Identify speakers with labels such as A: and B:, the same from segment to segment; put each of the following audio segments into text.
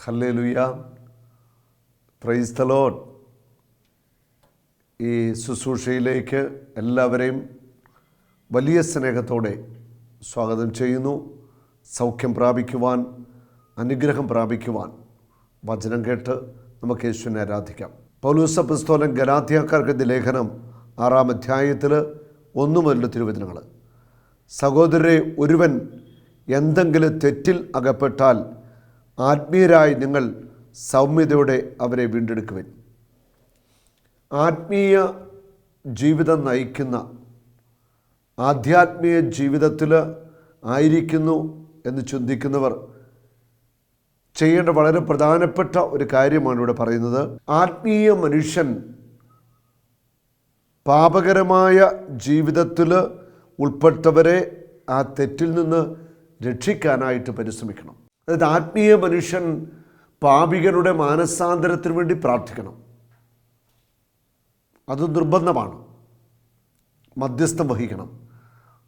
A: Hallelujah, praise the Lord. ഈ ശുശ്രൂഷയിലേക്ക് എല്ലാവരെയും വലിയ സ്നേഹത്തോടെ സ്വാഗതം ചെയ്യുന്നു. സൗഖ്യം പ്രാപിക്കുവാൻ, അനുഗ്രഹം പ്രാപിക്കുവാൻ വചനം കേട്ട് നമുക്ക് യേശുവിനെ ആരാധിക്കാം. പൗലോസ് അപ്പോസ്തലൻ ഗലാത്യക്കാർക്ക് എഴുതിയ ലേഖനം 6-ാം അധ്യായത്തിൽ 1 മുതൽ തിരുവചനങ്ങൾ. സഹോദരരെ, ഒരുവൻ എന്തെങ്കിലും തെറ്റിൽ അകപ്പെട്ടാൽ ആത്മീയരായി നിങ്ങൾ സൗമ്യതയോടെ അവരെ വീണ്ടെടുക്കുവിൻ. ആത്മീയ ജീവിതം നയിക്കുന്ന, ആധ്യാത്മീയ ജീവിതത്തിൽ ആയിരിക്കുന്നു എന്ന് ചിന്തിക്കുന്നവർ ചെയ്യേണ്ട വളരെ പ്രധാനപ്പെട്ട ഒരു കാര്യമാണ് ഇവിടെ പറയുന്നത്. ആത്മീയ മനുഷ്യൻ പാപകരമായ ജീവിതത്തിൽ ഉൾപ്പെട്ടവരെ ആ തെറ്റിൽ നിന്ന് രക്ഷിക്കാനായിട്ട് പരിശ്രമിക്കണം. അതായത് ആത്മീയ മനുഷ്യൻ പാപികളുടെ മാനസാന്തരത്തിന് വേണ്ടി പ്രാർത്ഥിക്കണം. അത് നിർബന്ധമാണ്. മധ്യസ്ഥം വഹിക്കണം.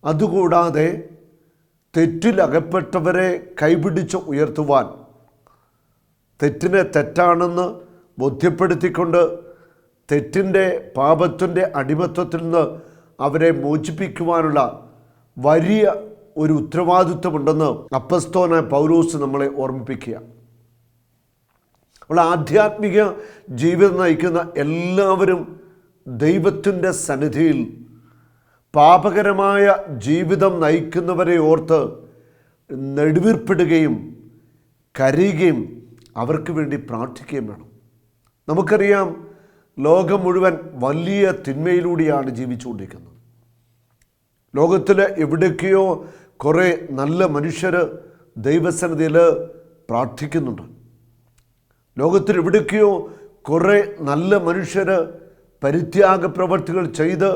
A: അതുകൂടാതെ തെറ്റിലകപ്പെട്ടവരെ കൈപിടിച്ച് ഉയർത്തുവാൻ, തെറ്റിനെ തെറ്റാണെന്ന് ബോധ്യപ്പെടുത്തിക്കൊണ്ട് തെറ്റിൻ്റെ പാപത്തിൻ്റെ അടിമത്വത്തിൽ നിന്ന് അവരെ മോചിപ്പിക്കുവാനുള്ള വലിയ ഒരു ഉത്തരവാദിത്വമുണ്ടെന്ന് അപ്പോസ്തലനായ പൗലോസ് നമ്മളെ ഓർമ്മിപ്പിക്കുക. അപ്പോൾ ആധ്യാത്മിക ജീവിതം നയിക്കുന്ന എല്ലാവരും ദൈവത്തിൻ്റെ സന്നിധിയിൽ പാപകരമായ ജീവിതം നയിക്കുന്നവരെ ഓർത്ത് നെടുവീർപ്പിടുകയും കരയുകയും അവർക്ക് വേണ്ടി പ്രാർത്ഥിക്കുകയും വേണം. നമുക്കറിയാം, ലോകം മുഴുവൻ വലിയ തിന്മയിലൂടെയാണ് ജീവിച്ചുകൊണ്ടിരിക്കുന്നത്. ലോകത്തിൽ എവിടേക്കെയോ കുറേ നല്ല മനുഷ്യർ ദൈവസന്നിധിയിൽ പ്രാർത്ഥിക്കുന്നുണ്ട്. ലോകത്തിൽ എവിടേക്കെയോ കുറേ നല്ല മനുഷ്യർ പരിത്യാഗ പ്രവർത്തികൾ ചെയ്ത്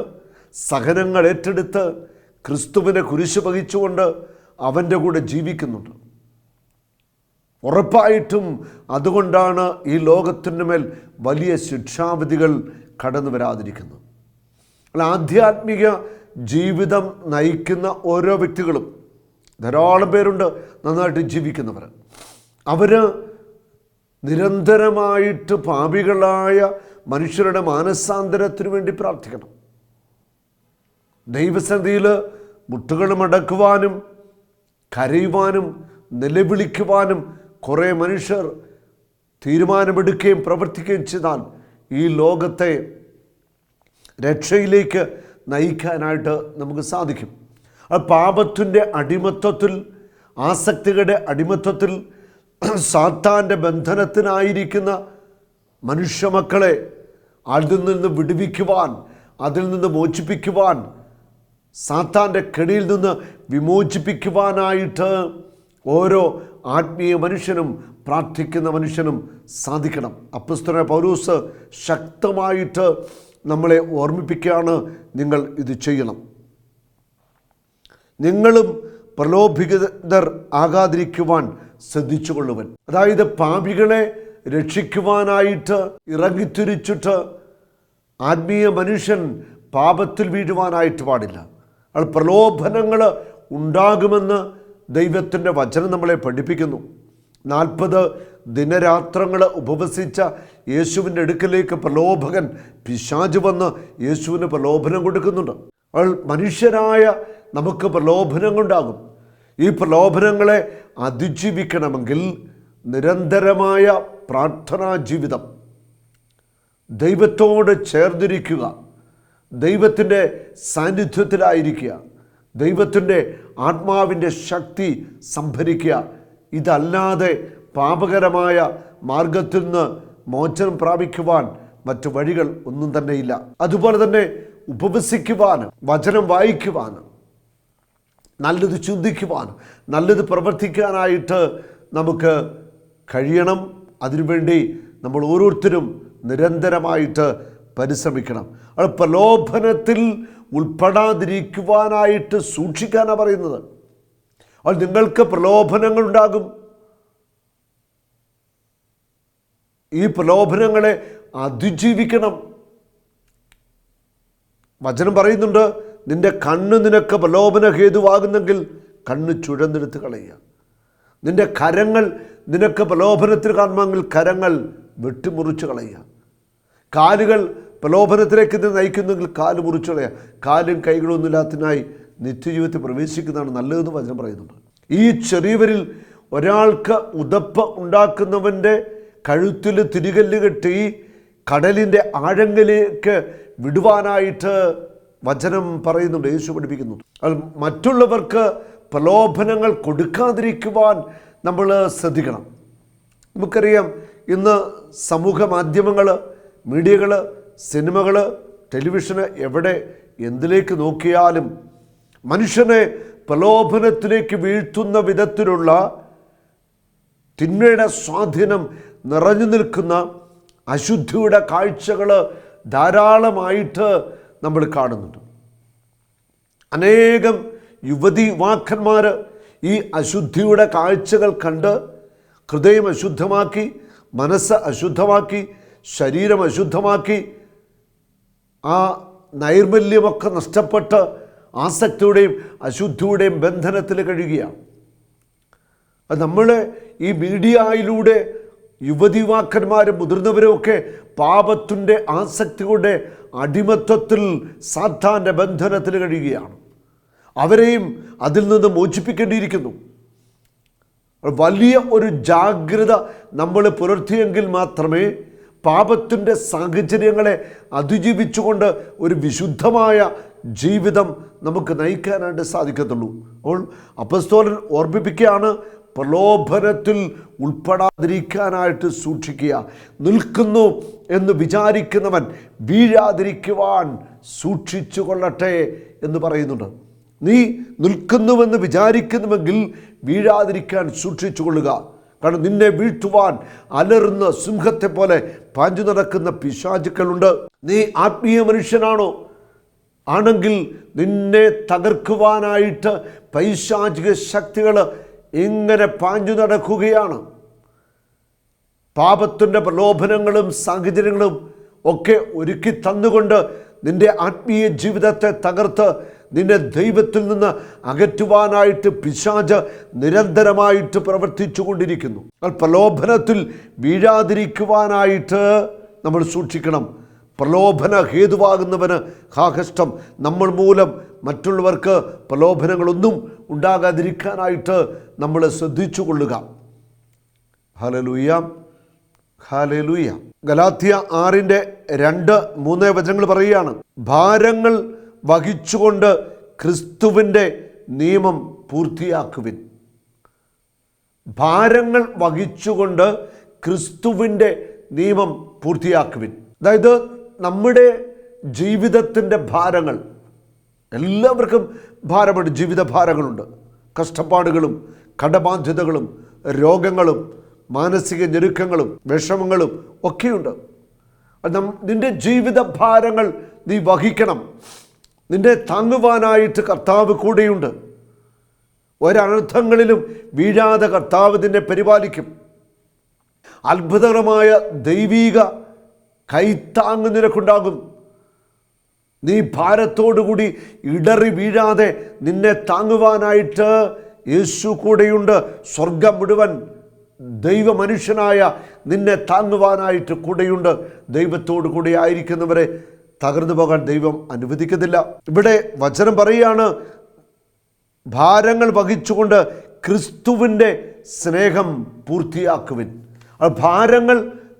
A: സഹനങ്ങൾ ഏറ്റെടുത്ത് ക്രിസ്തുവിനെ കുരിശ് വഹിച്ചുകൊണ്ട് അവൻ്റെ കൂടെ ജീവിക്കുന്നുണ്ട്. ഉറപ്പായിട്ടും അതുകൊണ്ടാണ് ഈ ലോകത്തിൻ്റെ മേൽ വലിയ ശിക്ഷാവിധികൾ കടന്നു വരാതിരിക്കുന്നത്. ആധ്യാത്മിക ജീവിതം നയിക്കുന്ന ഓരോ വ്യക്തികളും, ധാരാളം പേരുണ്ട് നന്നായിട്ട് ജീവിക്കുന്നവർ. അവർ നിരന്തരമായിട്ട് പാപികളായ മനുഷ്യരുടെ മാനസാന്തരത്തിന് വേണ്ടി പ്രാർത്ഥിക്കണം. ദൈവസന്നിധിയിൽ മുട്ടുകൾ മടക്കുവാനും കരയുവാനും നിലവിളിക്കുവാനും കുറേ മനുഷ്യർ തീരുമാനമെടുക്കുകയും പ്രവർത്തിക്കുകയും ചെയ്താൽ ഈ ലോകത്തെ രക്ഷയിലേക്ക് നയിക്കാനായിട്ട് നമുക്ക് സാധിക്കും. അത് പാപത്തിൻ്റെ അടിമത്വത്തിൽ, ആസക്തികളുടെ അടിമത്വത്തിൽ, സാത്താൻ്റെ ബന്ധനത്തിനായിരിക്കുന്ന മനുഷ്യമക്കളെ അതിൽ നിന്ന് വിടുവിക്കുവാൻ, അതിൽ നിന്ന് മോചിപ്പിക്കുവാൻ, സാത്താൻ്റെ കെണിയിൽ നിന്ന് വിമോചിപ്പിക്കുവാനായിട്ട് ഓരോ ആത്മീയ മനുഷ്യനും പ്രാർത്ഥിക്കുന്ന മനുഷ്യനും സാധിക്കണം. അപ്പോസ്തലനായ പൗലോസ് ശക്തമായിട്ട് നമ്മളെ ഓർമ്മിപ്പിക്കുകയാണ്, നിങ്ങൾ ഇത് ചെയ്യണം. നിങ്ങളും പ്രലോഭിതർ ആകാതിരിക്കുവാൻ ശ്രദ്ധിച്ചുകൊള്ളുവൻ. അതായത് പാപികളെ രക്ഷിക്കുവാനായിട്ട് ഇറങ്ങിത്തിരിച്ചിട്ട് ആത്മീയ മനുഷ്യൻ പാപത്തിൽ വീഴുവാനായിട്ട് പാടില്ല. അത് പ്രലോഭനങ്ങൾ ഉണ്ടാകുമെന്ന് ദൈവത്തിൻ്റെ വചനം നമ്മളെ പഠിപ്പിക്കുന്നു. 40 ദിനരാത്രങ്ങൾ ഉപവസിച്ച യേശുവിൻ്റെ അടുക്കലേക്ക് പ്രലോഭകൻ പിശാച് വന്ന് യേശുവിന് പ്രലോഭനം കൊടുക്കുന്നുണ്ട്. അവൾ മനുഷ്യരായ നമുക്ക് പ്രലോഭനങ്ങളുണ്ടാകും. ഈ പ്രലോഭനങ്ങളെ അതിജീവിക്കണമെങ്കിൽ നിരന്തരമായ പ്രാർത്ഥനാ ജീവിതം, ദൈവത്തോട് ചേർന്നിരിക്കുക, ദൈവത്തിൻ്റെ സാന്നിധ്യത്തിലായിരിക്കുക, ദൈവത്തിൻ്റെ ആത്മാവിൻ്റെ ശക്തി സംഭരിക്കുക. ഇതല്ലാതെ പാപകരമായ മാർഗത്തിൽ നിന്ന് മോചനം പ്രാപിക്കുവാൻ മറ്റു വഴികൾ ഒന്നും തന്നെയില്ല. അതുപോലെ തന്നെ ഉപവസിക്കുവാനും, വചനം വായിക്കുവാനും, നല്ലത് ചിന്തിക്കുവാനും, നല്ലത് പ്രവർത്തിക്കാനായിട്ട് നമുക്ക് കഴിയണം. അതിനുവേണ്ടി നമ്മൾ ഓരോരുത്തരും നിരന്തരമായിട്ട് പരിശ്രമിക്കണം. അത് പ്രലോഭനത്തിൽ ഉൾപ്പെടാതിരിക്കുവാനായിട്ട് സൂക്ഷിക്കാനാണ് പറയുന്നത്. അത് നിങ്ങൾക്ക് പ്രലോഭനങ്ങളുണ്ടാകും. ഈ പ്രലോഭനങ്ങളെ അതിജീവിക്കണം. വചനം പറയുന്നുണ്ട്, നിന്റെ കണ്ണ് നിനക്ക് പ്രലോഭന ഹേതുവാകുന്നെങ്കിൽ കണ്ണ് ചുഴന്നെടുത്ത് കളയുക. നിന്റെ കരങ്ങൾ നിനക്ക് പ്രലോഭനത്തിൽ കാണുമെങ്കിൽ കരങ്ങൾ വെട്ടിമുറിച്ച് കളയുക. കാലുകൾ പ്രലോഭനത്തിലേക്ക് നയിക്കുന്നെങ്കിൽ കാല് മുറിച്ച് കളയുക. കാലും കൈകളും ഒന്നുമില്ലാത്തതിനായി നിത്യജീവിതത്തിൽ പ്രവേശിക്കുന്നതാണ് നല്ലതെന്ന് വചനം പറയുന്നുണ്ട്. ഈ ചെറിയവരിൽ ഒരാൾക്ക് ഉതപ്പ് ഉണ്ടാക്കുന്നവൻ്റെ കഴുത്തിൽ തിരികല്ല് കെട്ടി കടലിൻ്റെ ആഴങ്ങളിലേക്ക് വിടുവാനായിട്ട് വചനം പറയുന്നുണ്ട്, യേശു പഠിപ്പിക്കുന്നു. മറ്റുള്ളവർക്ക് പ്രലോഭനങ്ങൾ കൊടുക്കാതിരിക്കുവാൻ നമ്മൾ ശ്രദ്ധിക്കണം. നമുക്കറിയാം, ഇന്ന് സമൂഹ മാധ്യമങ്ങൾ, മീഡിയകൾ, സിനിമകൾ, ടെലിവിഷന്, എവിടെ എന്തിലേക്ക് നോക്കിയാലും മനുഷ്യനെ പ്രലോഭനത്തിലേക്ക് വീഴ്ത്തുന്ന വിധത്തിലുള്ള തിന്മയുടെ സ്വാധീനം നിറഞ്ഞു നിൽക്കുന്ന അശുദ്ധിയുടെ കാഴ്ചകൾ ധാരാളമായിട്ട് നമ്മൾ കാണുന്നുണ്ട്. അനേകം യുവാക്കന്മാർ ഈ അശുദ്ധിയുടെ കാഴ്ചകൾ കണ്ട് ഹൃദയം അശുദ്ധമാക്കി, മനസ്സ് അശുദ്ധമാക്കി, ശരീരം അശുദ്ധമാക്കി, ആ നൈർമല്യമൊക്കെ നഷ്ടപ്പെട്ട് ആസക്തിയുടെയും അശുദ്ധിയുടെയും ബന്ധനത്തിൽ കഴിയുകയാണ്. അത് നമ്മൾ ഈ മീഡിയയിലൂടെ യുവാക്കന്മാരും മുതിർന്നവരും ഒക്കെ പാപത്തിൻ്റെ ആസക്തിയുടെ അടിമത്വത്തിൽ സാത്താൻ്റെ ബന്ധനത്തിൽ കഴിയുകയാണ്. അവരെയും അതിൽ നിന്ന് മോചിപ്പിക്കേണ്ടിയിരിക്കുന്നു. വലിയ ഒരു ജാഗ്രത നമ്മൾ പുലർത്തിയെങ്കിൽ മാത്രമേ പാപത്തിൻ്റെ സാഹചര്യങ്ങളെ അതിജീവിച്ചുകൊണ്ട് ഒരു വിശുദ്ധമായ ജീവിതം നമുക്ക് നയിക്കാനായിട്ട് സാധിക്കത്തുള്ളൂ. അപ്പോൾ അപ്പോസ്തലൻ ഓർമ്മിപ്പിക്കുകയാണ്, പ്രലോഭനത്തിൽ ഉൾപ്പെടാതിരിക്കാനായിട്ട് സൂക്ഷിക്കുക. നിൽക്കുന്നു എന്ന് വിചാരിക്കുന്നവൻ വീഴാതിരിക്കുവാൻ സൂക്ഷിച്ചു കൊള്ളട്ടെ എന്ന് പറയുന്നുണ്ട്. നീ നിൽക്കുന്നുവെന്ന് വിചാരിക്കുന്നുവെങ്കിൽ വീഴാതിരിക്കാൻ സൂക്ഷിച്ചു കൊള്ളുക. കാരണം നിന്നെ വീഴ്ത്തുവാൻ അലറുന്ന സിംഹത്തെ പോലെ പാഞ്ഞു നടക്കുന്ന പിശാചുക്കളുണ്ട്. നീ ആത്മീയ മനുഷ്യനാണോ? ആണെങ്കിൽ നിന്നെ തകർക്കുവാനായിട്ട് പൈശാചിക ശക്തികൾ ഇങ്ങനെ പാഞ്ഞു നടക്കുകയാണ്. പാപത്തിൻ്റെ പ്രലോഭനങ്ങളും സാഹചര്യങ്ങളും ഒക്കെ ഒരുക്കി തന്നുകൊണ്ട് നിന്റെ ആത്മീയ ജീവിതത്തെ തകർത്ത് നിന്നെ ദൈവത്തിൽ നിന്ന് അകറ്റുവാനായിട്ട് പിശാച് നിരന്തരമായിട്ട് പ്രവർത്തിച്ചു കൊണ്ടിരിക്കുന്നു. പ്രലോഭനത്തിൽ വീഴാതിരിക്കുവാനായിട്ട് നമ്മൾ സൂക്ഷിക്കണം. പ്രലോഭന ഹേതുവാകുന്നവന് കഷ്ടം. നമ്മൾ മൂലം മറ്റുള്ളവർക്ക് പ്രലോഭനങ്ങളൊന്നും ഉണ്ടാകാതിരിക്കാനായിട്ട് നമ്മൾ ശ്രദ്ധിച്ചു കൊള്ളുക. Hallelujah, hallelujah. ഗലാത്യ 6:2-3 വചനങ്ങൾ പറയുകയാണ്, ഭാരങ്ങൾ വഹിച്ചുകൊണ്ട് ക്രിസ്തുവിൻ്റെ നിയമം പൂർത്തിയാക്കുവിൻ. ഭാരങ്ങൾ വഹിച്ചുകൊണ്ട് ക്രിസ്തുവിൻ്റെ നിയമം പൂർത്തിയാക്കുവിൻ. അതായത് നമ്മുടെ ജീവിതത്തിൻ്റെ ഭാരങ്ങൾ, എല്ലാവർക്കും ഭാരമുണ്ട്, ജീവിത ഭാരങ്ങളുണ്ട്, കഷ്ടപ്പാടുകളും കടബാധ്യതകളും രോഗങ്ങളും മാനസിക ഞെരുക്കങ്ങളും വിഷമങ്ങളും ഒക്കെയുണ്ട്. നിൻ്റെ ജീവിത ഭാരങ്ങൾ നീ വഹിക്കണം. നിന്നെ താങ്ങുവാനായിട്ട് കർത്താവ് കൂടെയുണ്ട്. ഒരനർത്ഥങ്ങളിലും വീഴാതെ കർത്താവ് നിന്നെ പരിപാലിക്കും. അത്ഭുതകരമായ ദൈവീക കൈത്താങ്ങ് നിനക്കുണ്ടാകും. നീ ഭാരത്തോടുകൂടി ഇടറി വീഴാതെ നിന്നെ താങ്ങുവാനായിട്ട് യേശു കൂടെയുണ്ട്. സ്വർഗം മുഴുവൻ ദൈവ മനുഷ്യനായ നിന്നെ താങ്ങുവാനായിട്ട് കൂടെയുണ്ട്. ദൈവത്തോടു കൂടി ആയിരിക്കുന്നവരെ തകർന്നു പോകാൻ ദൈവം അനുവദിക്കുന്നില്ല. ഇവിടെ വചനം പറയുകയാണ്, ഭാരങ്ങൾ വഹിച്ചുകൊണ്ട് ക്രിസ്തുവിൻ്റെ സ്നേഹം പൂർത്തിയാക്കുവിൻ. ഭാരങ്ങൾ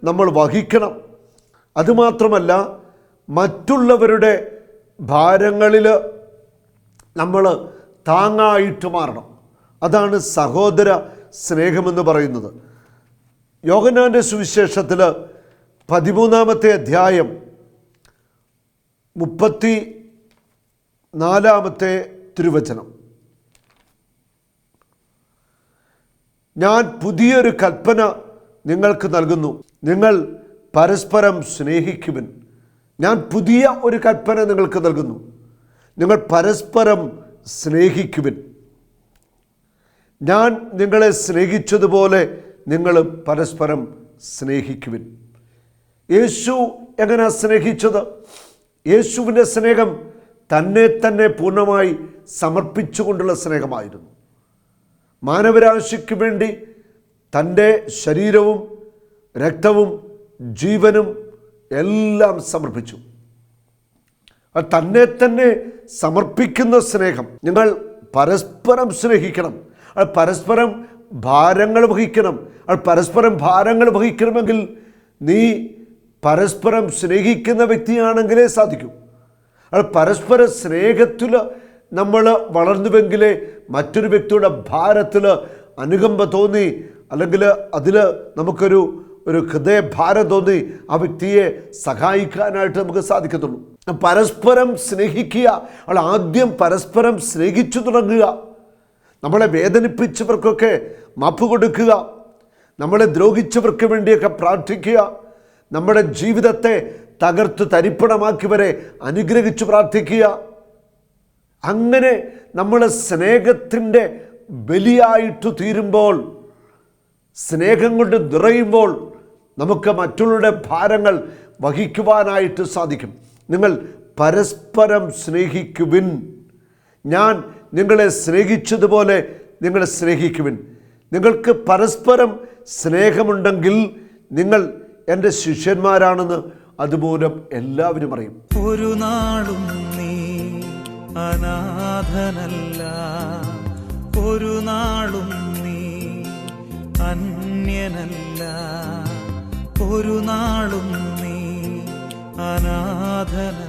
A: നമ്മൾ വഹിക്കണം. അതുമാത്രമല്ല, മറ്റുള്ളവരുടെ ഭാരങ്ങളിൽ നമ്മൾ താങ്ങായിട്ട് മാറണം. അതാണ് സഹോദര സ്നേഹമെന്ന് പറയുന്നത്. യോഹന്നാൻ്റെ സുവിശേഷത്തിൽ 13-ാമത്തെ അധ്യായം 34-ാമത്തെ തിരുവചനം, ഞാൻ പുതിയൊരു കൽപ്പന നിങ്ങൾക്ക് നൽകുന്നു, നിങ്ങൾ പരസ്പരം സ്നേഹിക്കുവിൻ. ഞാൻ പുതിയ ഒരു കൽപ്പന നിങ്ങൾക്ക് നൽകുന്നു, നിങ്ങൾ പരസ്പരം സ്നേഹിക്കുവിൻ. ഞാൻ നിങ്ങളെ സ്നേഹിച്ചതുപോലെ നിങ്ങൾ പരസ്പരം സ്നേഹിക്കുവിൻ. യേശു എങ്ങനെയാണ് സ്നേഹിച്ചത്? യേശുവിൻ്റെ സ്നേഹം തന്നെ പൂർണ്ണമായി സമർപ്പിച്ചുകൊണ്ടുള്ള സ്നേഹമായിരുന്നു. മാനവരാശിക്ക് വേണ്ടി തൻ്റെ ശരീരവും രക്തവും ജീവനും എല്ലാം സമർപ്പിച്ചു. തന്നെ തന്നെ സമർപ്പിക്കുന്ന സ്നേഹം. നിങ്ങൾ പരസ്പരം സ്നേഹിക്കണം. പരസ്പരം ഭാരങ്ങൾ വഹിക്കണം. പരസ്പരം ഭാരങ്ങൾ വഹിക്കണമെങ്കിൽ നീ പരസ്പരം സ്നേഹിക്കുന്ന വ്യക്തിയാണെങ്കിലേ സാധിക്കൂ. പരസ്പര സ്നേഹത്തിൽ നമ്മൾ വളർന്നുവെങ്കിലേ മറ്റൊരു വ്യക്തിയുടെ ഭാരത്തിൽ അനുകമ്പ തോന്നി, അല്ലെങ്കിൽ അതിൽ നമുക്കൊരു ഹൃദയഭാരം തോന്നി ആ വ്യക്തിയെ സഹായിക്കാനായിട്ട് നമുക്ക് സാധിക്കത്തുള്ളൂ. പരസ്പരം സ്നേഹിക്കുക. ആദ്യം പരസ്പരം സ്നേഹിച്ചു തുടങ്ങുക. നമ്മളെ വേദനിപ്പിച്ചവർക്കൊക്കെ മാപ്പ് കൊടുക്കുക. നമ്മളെ ദ്രോഹിച്ചവർക്ക് വേണ്ടിയൊക്കെ പ്രാർത്ഥിക്കുക. നമ്മുടെ ജീവിതത്തെ തകർത്ത് തരിപ്പണമാക്കിയവരെ അനുഗ്രഹിച്ച് പ്രാർത്ഥിക്കുക. അങ്ങനെ നമ്മൾ സ്നേഹത്തിൻ്റെ ബലിയായിട്ട് തീരുമ്പോൾ, സ്നേഹം കൊണ്ട് നിറയുമ്പോൾ നമുക്ക് മറ്റുള്ളവരുടെ ഭാരങ്ങൾ വഹിക്കുവാനായിട്ട് സാധിക്കും. നിങ്ങൾ പരസ്പരം സ്നേഹിക്കുവിൻ. ഞാൻ നിങ്ങളെ സ്നേഹിച്ചതുപോലെ നിങ്ങൾ സ്നേഹിക്കുവിൻ. നിങ്ങൾക്ക് പരസ്പരം സ്നേഹമുണ്ടെങ്കിൽ നിങ്ങൾ എൻ്റെ ശിഷ്യന്മാരാണെന്ന് അതുമൂലം എല്ലാവരും അറിയും.
B: ഒരു നാളും നീ അനാഥനല്ല, ഒരു നാളും നീ അന്യനല്ല, ഒരു നാളും നീ അനാഥനല്ല.